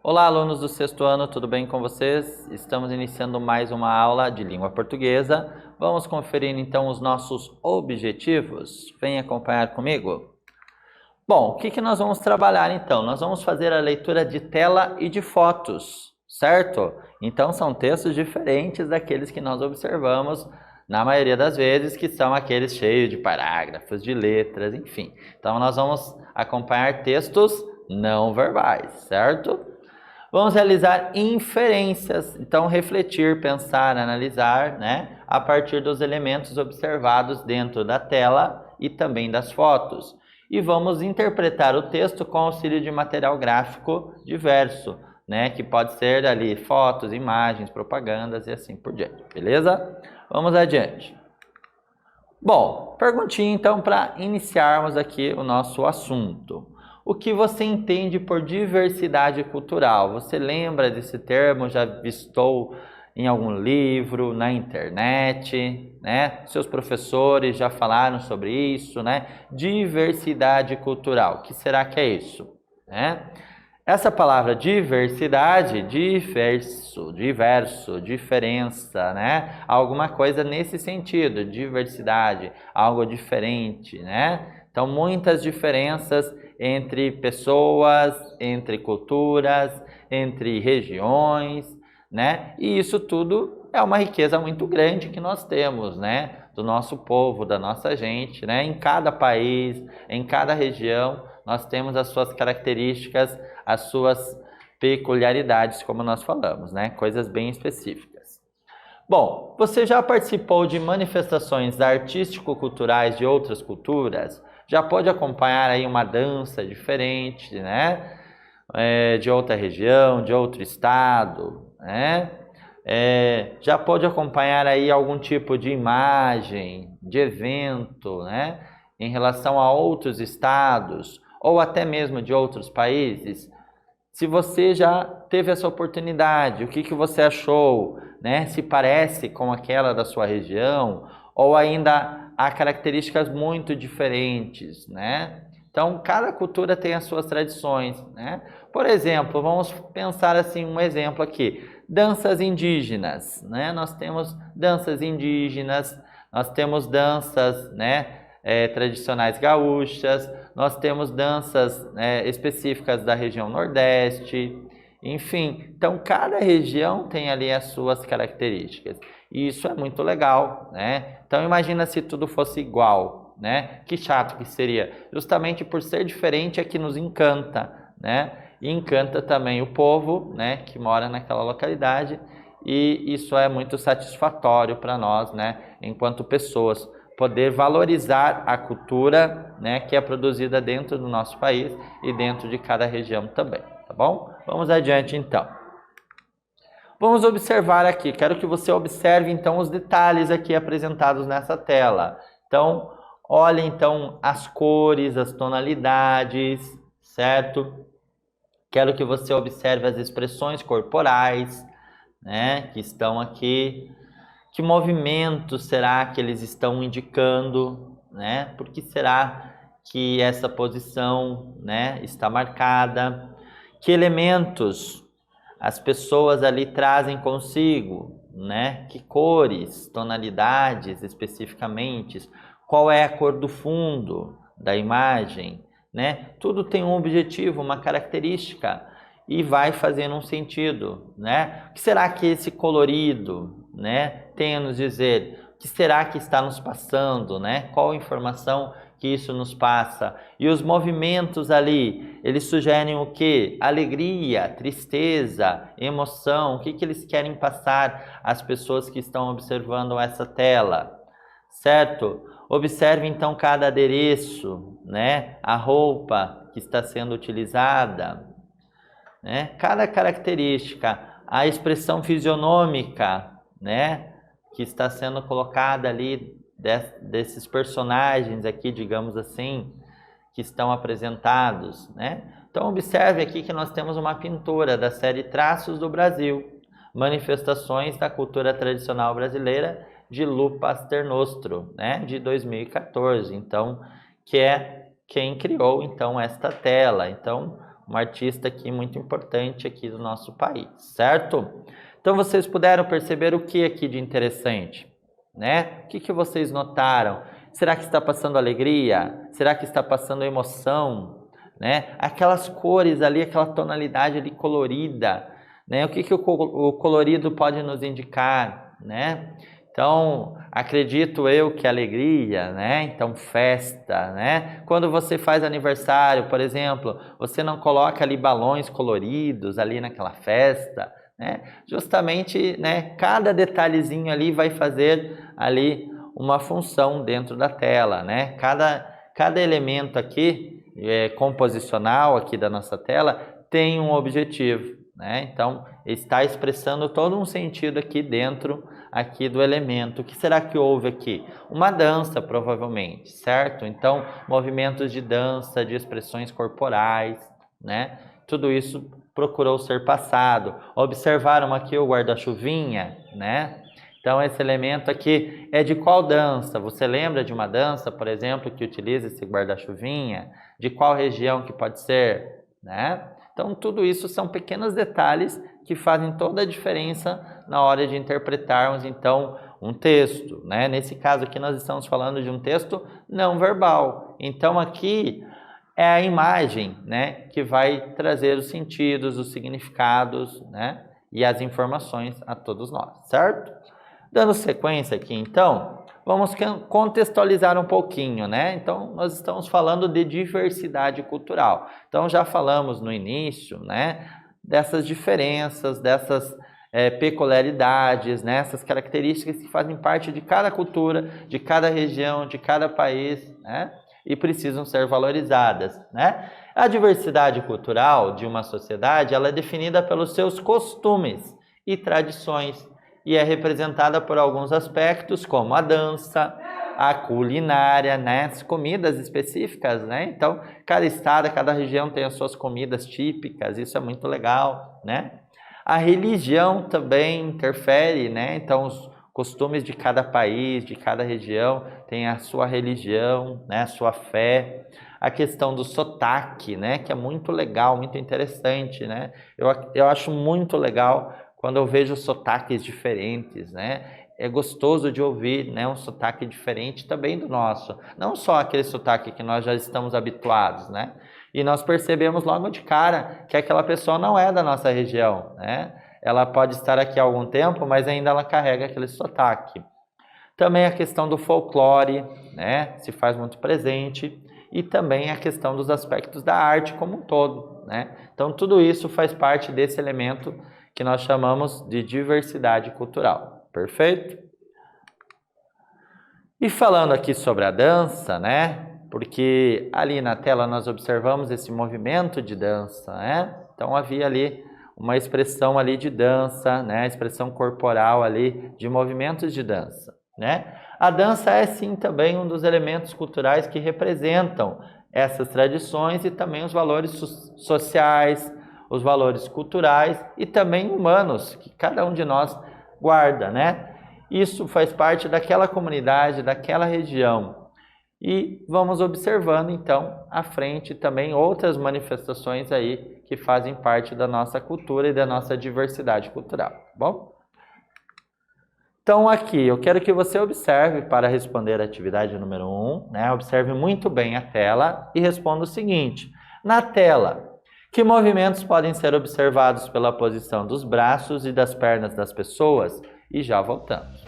Olá, alunos do sexto ano, tudo bem com vocês? Estamos iniciando mais uma aula de língua portuguesa. Vamos conferir então os nossos objetivos. Vem acompanhar comigo. Bom, o que nós vamos trabalhar então? Nós vamos fazer a leitura de tela e de fotos, certo? Então são textos diferentes daqueles que nós observamos na maioria das vezes, que são aqueles cheios de parágrafos, de letras, enfim. Então nós vamos acompanhar textos não verbais, certo? Vamos realizar inferências, então refletir, pensar, analisar, né, a partir dos elementos observados dentro da tela e também das fotos. E vamos interpretar o texto com auxílio de material gráfico diverso, né, que pode ser ali fotos, imagens, propagandas e assim por diante, beleza? Vamos adiante. Bom, perguntinha então para iniciarmos aqui o nosso assunto. O que você entende por diversidade cultural? Você lembra desse termo? Já vistou em algum livro, na internet, né? Seus professores já falaram sobre isso, né? Diversidade cultural. O que será que é isso? Né? Essa palavra diversidade, diverso, diferença, né? Alguma coisa nesse sentido, diversidade, algo diferente, né? Então, muitas diferenças entre pessoas, entre culturas, entre regiões, né? E isso tudo é uma riqueza muito grande que nós temos, né? Do nosso povo, da nossa gente, né? Em cada país, em cada região, nós temos as suas características, as suas peculiaridades, como nós falamos, né? Coisas bem específicas. Bom, você já participou de manifestações artístico-culturais de outras culturas? Já pode acompanhar aí uma dança diferente, né? De outra região, de outro estado, né? Já pode acompanhar aí algum tipo de imagem, de evento, né? Em relação a outros estados, ou até mesmo de outros países. Se você já teve essa oportunidade, o que você achou, né? Se parece com aquela da sua região, ou ainda há características muito diferentes, né? Então, cada cultura tem as suas tradições, né? Por exemplo, vamos pensar assim, um exemplo aqui, danças indígenas, né? Nós temos danças indígenas, nós temos danças, né? Tradicionais gaúchas, nós temos danças específicas da região Nordeste, enfim. Então, cada região tem ali as suas características. E isso é muito legal, né? Então, imagina se tudo fosse igual, né? Que chato que seria. Justamente por ser diferente é que nos encanta, né? E encanta também o povo, né? Que mora naquela localidade. E isso é muito satisfatório para nós, né? Enquanto pessoas, poder valorizar a cultura, né, que é produzida dentro do nosso país e dentro de cada região também, tá bom? Vamos adiante então. Vamos observar aqui, quero que você observe então os detalhes aqui apresentados nessa tela. Então, olhe então as cores, as tonalidades, certo? Quero que você observe as expressões corporais, né, que estão aqui. Que movimento será que eles estão indicando, né? Por que será que essa posição, né, está marcada? Que elementos as pessoas ali trazem consigo, né? Que cores, tonalidades especificamente? Qual é a cor do fundo da imagem, né? Tudo tem um objetivo, uma característica e vai fazendo um sentido, né? O que será que esse colorido, né, tem a nos dizer? O que será que está nos passando, né? Qual a informação que isso nos passa? E os movimentos ali, eles sugerem o quê? Alegria, tristeza, emoção. O que eles querem passar às pessoas que estão observando essa tela, certo? Observe então cada adereço, né? A roupa que está sendo utilizada, né? Cada característica, a expressão fisionômica, né, que está sendo colocada ali desses personagens aqui, digamos assim, que estão apresentados, né? Então observe aqui que nós temos uma pintura da série Traços do Brasil, Manifestações da Cultura Tradicional Brasileira, de Lu Paternostro, né, de 2014. Então, que é quem criou então esta tela. Então, uma artista aqui muito importante aqui do nosso país, certo? Então vocês puderam perceber o que aqui de interessante, né? O que vocês notaram? Será que está passando alegria? Será que está passando emoção? Né? Aquelas cores ali, aquela tonalidade ali colorida, né? O que o colorido pode nos indicar, né? Então, acredito eu que alegria, né? Então, festa, né? Quando você faz aniversário, por exemplo, você não coloca ali balões coloridos ali naquela festa, né? Justamente, né? Cada detalhezinho ali vai fazer ali uma função dentro da tela, né? Cada elemento aqui, composicional aqui da nossa tela, tem um objetivo, né? Então, está expressando todo um sentido aqui dentro aqui do elemento. O que será que houve aqui? Uma dança, provavelmente, certo? Então, movimentos de dança, de expressões corporais, né? Tudo isso procurou ser passado. Observaram aqui o guarda-chuvinha, né? Então, esse elemento aqui é de qual dança? Você lembra de uma dança, por exemplo, que utiliza esse guarda-chuvinha? De qual região que pode ser, né? Então, tudo isso são pequenos detalhes que fazem toda a diferença na hora de interpretarmos, então, um texto, né? Nesse caso aqui, nós estamos falando de um texto não verbal. Então, aqui é a imagem, né, que vai trazer os sentidos, os significados, né, e as informações a todos nós, certo? Dando sequência aqui, então, vamos contextualizar um pouquinho, né? Então, nós estamos falando de diversidade cultural. Então, já falamos no início, né, dessas diferenças, dessas peculiaridades, né, essas características que fazem parte de cada cultura, de cada região, de cada país, né, e precisam ser valorizadas, né? A diversidade cultural de uma sociedade, ela é definida pelos seus costumes e tradições, e é representada por alguns aspectos, como a dança, a culinária, né? As comidas específicas, né? Então, cada estado, cada região tem as suas comidas típicas, isso é muito legal, né? A religião também interfere, né? Então, os costumes de cada país, de cada região, tem a sua religião, né? A sua fé. A questão do sotaque, né? Que é muito legal, muito interessante, né? Eu acho muito legal quando eu vejo sotaques diferentes, né? É gostoso de ouvir, né, um sotaque diferente também do nosso. Não só aquele sotaque que nós já estamos habituados, né? E nós percebemos logo de cara que aquela pessoa não é da nossa região, né? Ela pode estar aqui há algum tempo, mas ainda ela carrega aquele sotaque. Também a questão do folclore, né? Se faz muito presente. E também a questão dos aspectos da arte como um todo, né? Então, tudo isso faz parte desse elemento que nós chamamos de diversidade cultural, perfeito? E falando aqui sobre a dança, né? Porque ali na tela nós observamos esse movimento de dança, né? Então havia ali uma expressão ali de dança, né? Expressão corporal ali de movimentos de dança, né? A dança é sim também um dos elementos culturais que representam essas tradições e também os valores sociais, os valores culturais e também humanos que cada um de nós guarda, né? Isso faz parte daquela comunidade, daquela região. E vamos observando então à frente também outras manifestações aí que fazem parte da nossa cultura e da nossa diversidade cultural, tá bom? Então aqui eu quero que você observe para responder a atividade número 1, né? Observe muito bem a tela e responda o seguinte: na tela, que movimentos podem ser observados pela posição dos braços e das pernas das pessoas? E já voltamos.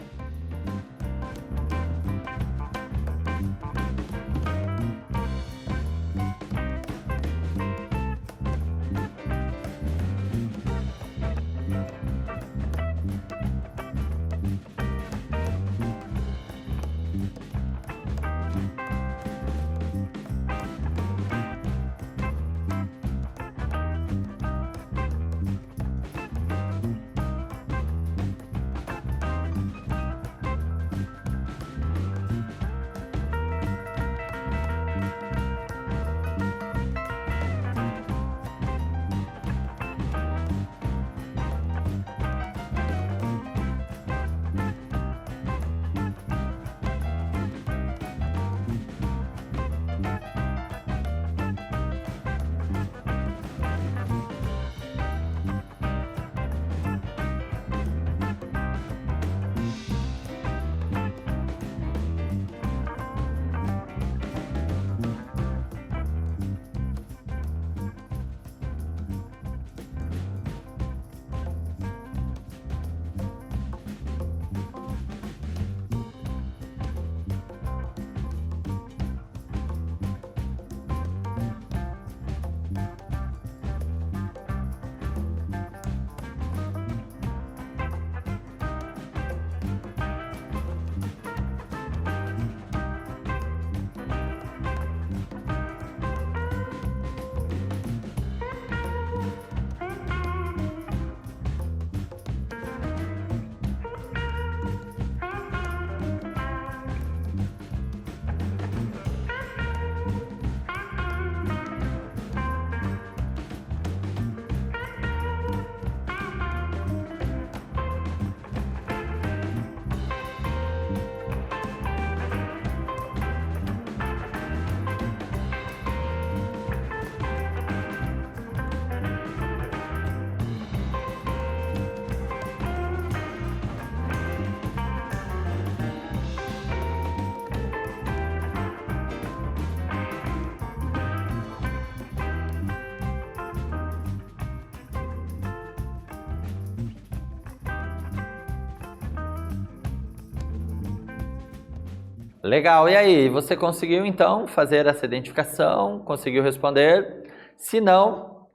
Legal, e aí, você conseguiu então fazer essa identificação? Conseguiu responder? Se não,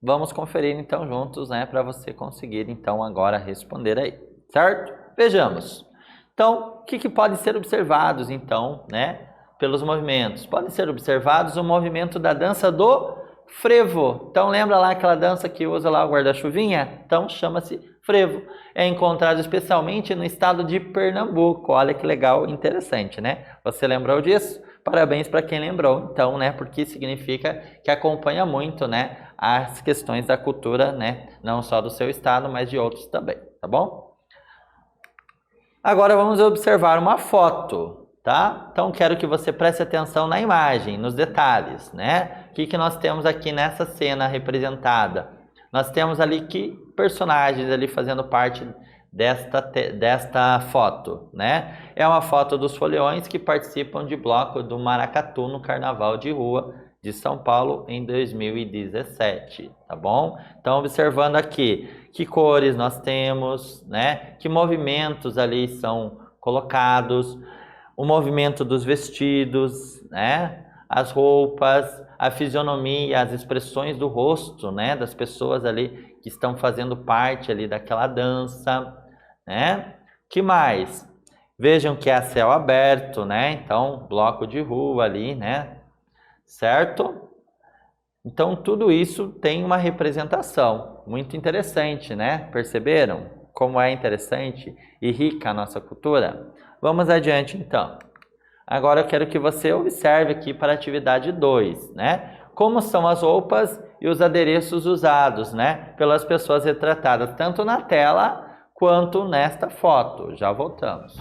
vamos conferir então juntos, né, para você conseguir então agora responder aí, certo? Vejamos. Então, o que pode ser observados então, né, pelos movimentos? Podem ser observados o movimento da dança do frevo. Então, lembra lá aquela dança que usa lá o guarda-chuvinha? Então, chama-se frevo. É encontrado especialmente no estado de Pernambuco. Olha que legal, interessante, né? Você lembrou disso? Parabéns para quem lembrou, então, né? Porque significa que acompanha muito, né, as questões da cultura, né? Não só do seu estado, mas de outros também, tá bom? Agora vamos observar uma foto, tá? Então, quero que você preste atenção na imagem, nos detalhes, né? O que nós temos aqui nessa cena representada? Nós temos ali que personagens ali fazendo parte desta foto, né? É uma foto dos foliões que participam de bloco do Maracatu no Carnaval de Rua de São Paulo em 2017, tá bom? Então, observando aqui, que cores nós temos, né? Que movimentos ali são colocados, o movimento dos vestidos, né? As roupas, a fisionomia, as expressões do rosto, né? Das pessoas ali que estão fazendo parte ali daquela dança, né? Que mais? Vejam que é a céu aberto, né? Então, bloco de rua ali, né? Certo? Então, tudo isso tem uma representação muito interessante, né? Perceberam como é interessante e rica a nossa cultura? Vamos adiante, então. Agora eu quero que você observe aqui para a atividade 2, né? Como são as roupas e os adereços usados, né? Pelas pessoas retratadas, tanto na tela quanto nesta foto. Já voltamos.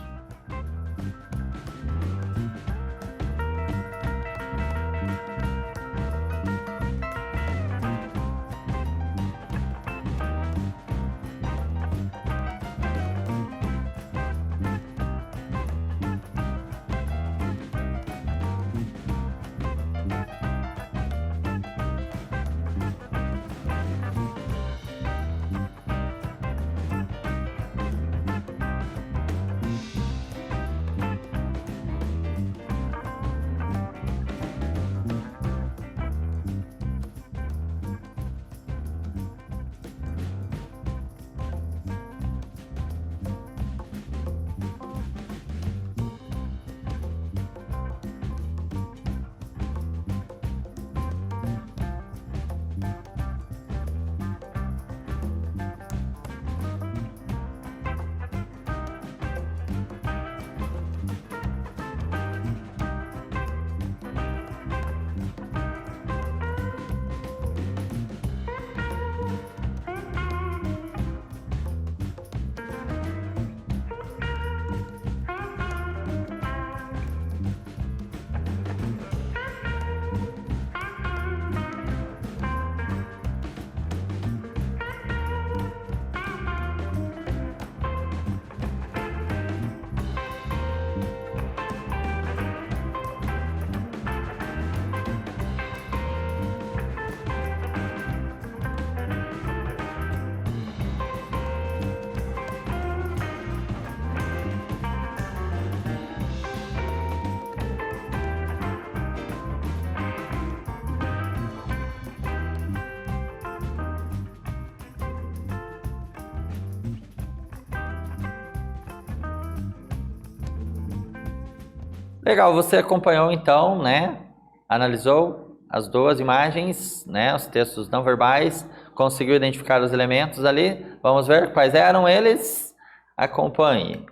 Legal, você acompanhou então, né? Analisou as duas imagens, né? Os textos não verbais, conseguiu identificar os elementos ali. Vamos ver quais eram eles? Acompanhe.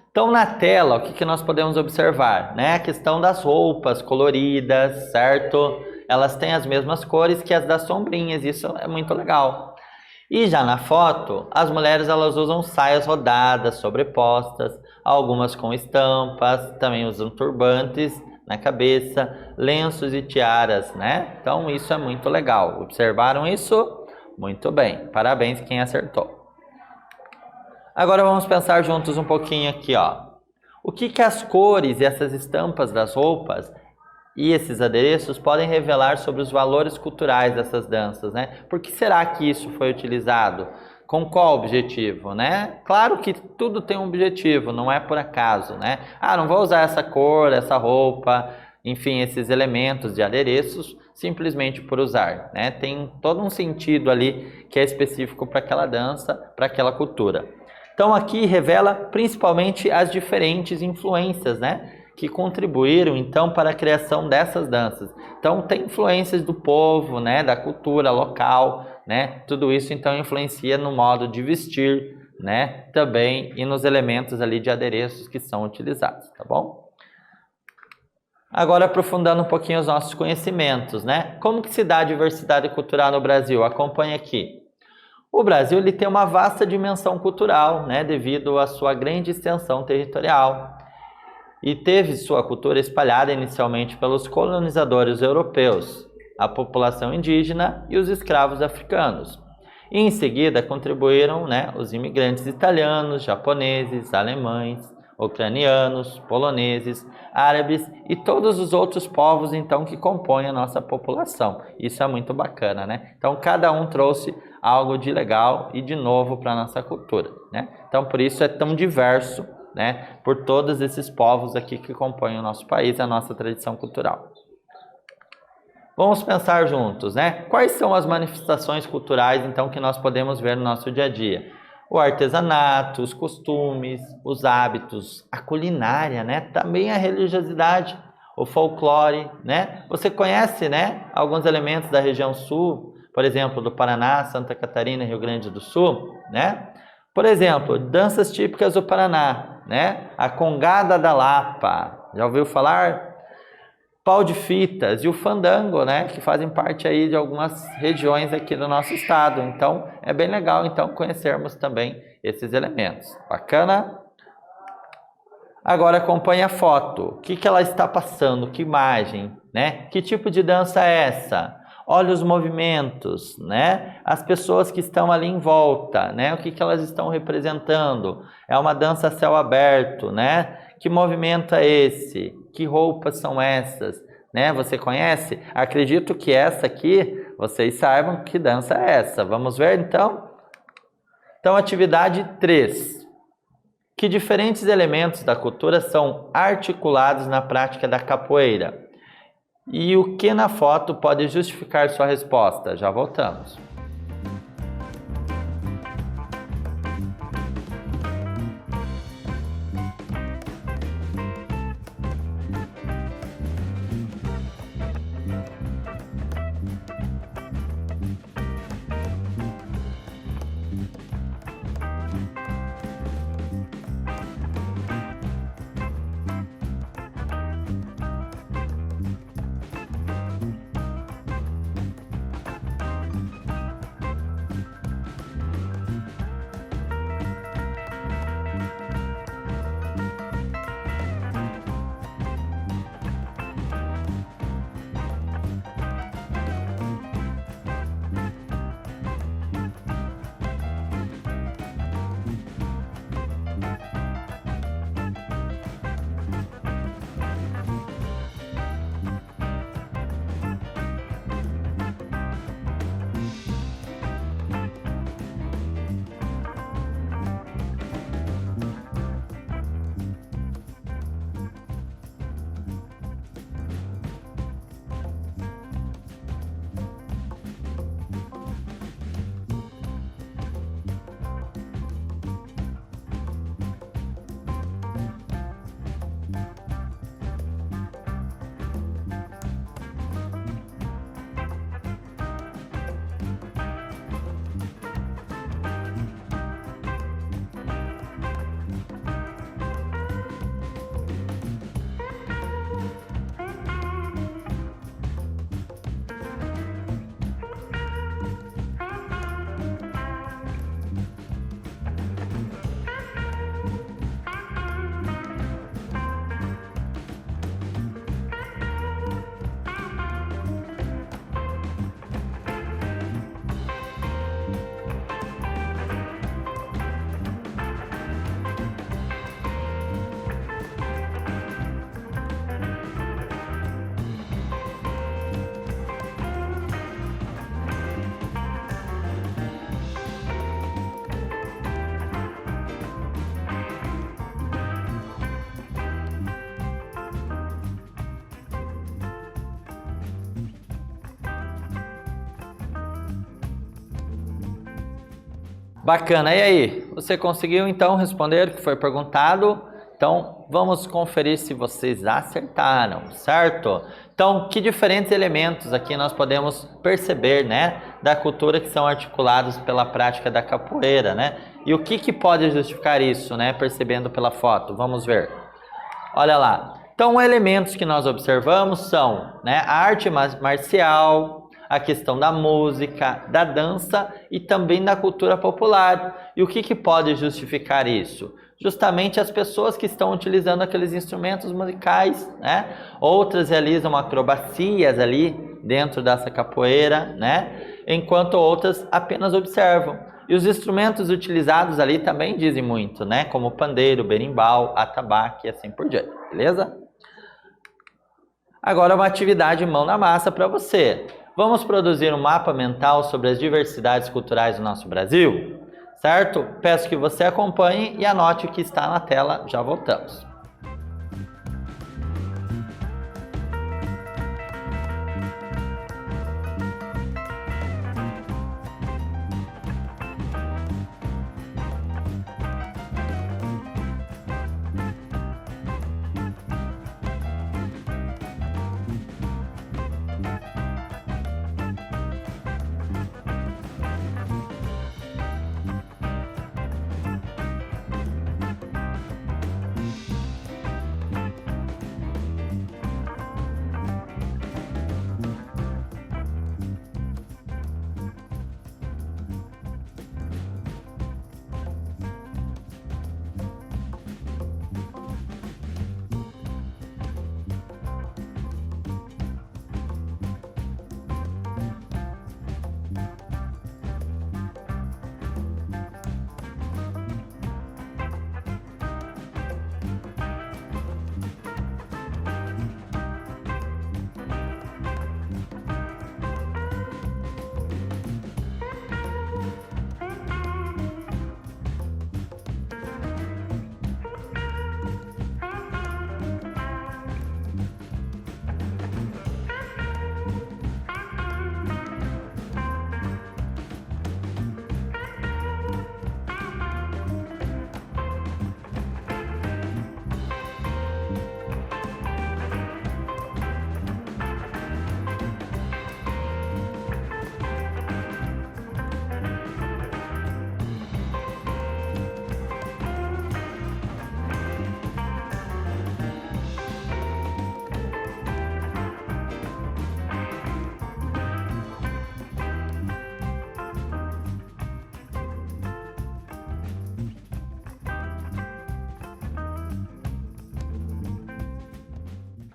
Então, na tela, o que nós podemos observar? Né? A questão das roupas coloridas, certo? Elas têm as mesmas cores que as das sombrinhas, isso é muito legal. E já na foto, as mulheres elas usam saias rodadas, sobrepostas, algumas com estampas, também usam turbantes na cabeça, lenços e tiaras, né? Então isso é muito legal. Observaram isso? Muito bem. Parabéns quem acertou. Agora vamos pensar juntos um pouquinho aqui, ó. O que as cores e essas estampas das roupas e esses adereços podem revelar sobre os valores culturais dessas danças, né? Por que será que isso foi utilizado? Com qual objetivo, né? Claro que tudo tem um objetivo, não é por acaso, né? Ah, não vou usar essa cor, essa roupa, enfim, esses elementos de adereços simplesmente por usar, né? Tem todo um sentido ali que é específico para aquela dança, para aquela cultura. Então aqui revela principalmente as diferentes influências, né? Que contribuíram então para a criação dessas danças. Então tem influências do povo, né? Da cultura local, né? Tudo isso então influencia no modo de vestir, né? Também e nos elementos ali de adereços que são utilizados, tá bom? Agora aprofundando um pouquinho os nossos conhecimentos, né? Como que se dá a diversidade cultural no Brasil? Acompanhe aqui. O Brasil ele tem uma vasta dimensão cultural, né? Devido à sua grande extensão territorial. E teve sua cultura espalhada inicialmente pelos colonizadores europeus, a população indígena e os escravos africanos. E em seguida contribuíram, né, os imigrantes italianos, japoneses, alemães, ucranianos, poloneses, árabes e todos os outros povos então que compõem a nossa população. Isso é muito bacana, né? Então cada um trouxe algo de legal e de novo para a nossa cultura, né? Então por isso é tão diverso, né? Por todos esses povos aqui que compõem o nosso país, a nossa tradição cultural. Vamos pensar juntos, né? Quais são as manifestações culturais, então, que nós podemos ver no nosso dia a dia? O artesanato, os costumes, os hábitos, a culinária, né? Também a religiosidade, o folclore, né? Você conhece, né? Alguns elementos da região sul, por exemplo, do Paraná, Santa Catarina e Rio Grande do Sul, né? Por exemplo, danças típicas do Paraná, né? A Congada da Lapa, já ouviu falar? Pau de fitas e o fandango, né, que fazem parte aí de algumas regiões aqui do nosso estado. Então, é bem legal então conhecermos também esses elementos. Bacana? Agora acompanhe a foto. O que ela está passando? Que imagem, né? Que tipo de dança é essa? Olha os movimentos, né? As pessoas que estão ali em volta, né? O que elas estão representando? É uma dança a céu aberto, né? Que movimento é esse? Que roupas são essas? Né? Você conhece? Acredito que essa aqui, vocês saibam que dança é essa. Vamos ver então? Então, atividade 3. Que diferentes elementos da cultura são articulados na prática da capoeira? E o que na foto pode justificar sua resposta? Já voltamos. Bacana, e aí? Você conseguiu então responder o que foi perguntado? Então, vamos conferir se vocês acertaram, certo? Então, que diferentes elementos aqui nós podemos perceber, né, da cultura que são articulados pela prática da capoeira, né? E o que pode justificar isso, né, percebendo pela foto? Vamos ver. Olha lá. Então, elementos que nós observamos são, né, a arte marcial, a questão da música, da dança e também da cultura popular. E o que pode justificar isso? Justamente as pessoas que estão utilizando aqueles instrumentos musicais, né? Outras realizam acrobacias ali dentro dessa capoeira, né? Enquanto outras apenas observam. E os instrumentos utilizados ali também dizem muito, né? Como o pandeiro, berimbau, atabaque e assim por diante, beleza? Agora uma atividade mão na massa para você. Vamos produzir um mapa mental sobre as diversidades culturais do nosso Brasil? Certo? Peço que você acompanhe e anote o que está na tela. Já voltamos.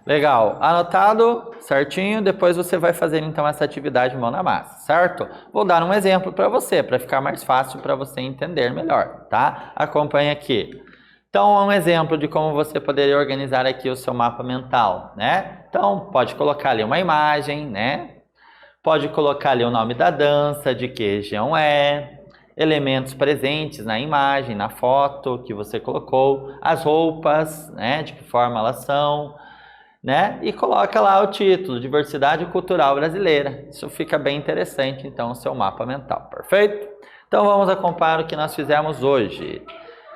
Legal, anotado certinho, depois você vai fazer então essa atividade mão na massa, certo? Vou dar um exemplo para você, para ficar mais fácil para você entender melhor, tá? Acompanhe aqui. Então, um exemplo de como você poderia organizar aqui o seu mapa mental, né? Então, pode colocar ali uma imagem, né? Pode colocar ali o nome da dança, de que região é, elementos presentes na imagem, na foto que você colocou, as roupas, né? De que forma elas são, né? E coloca lá o título, Diversidade Cultural Brasileira. Isso fica bem interessante, então, o seu mapa mental, perfeito? Então, vamos acompanhar o que nós fizemos hoje.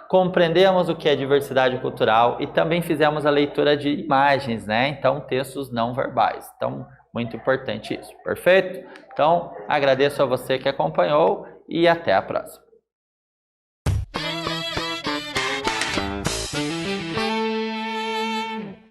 Compreendemos o que é diversidade cultural e também fizemos a leitura de imagens, né? Então, textos não verbais. Então, muito importante isso, perfeito? Então, agradeço a você que acompanhou e até a próxima.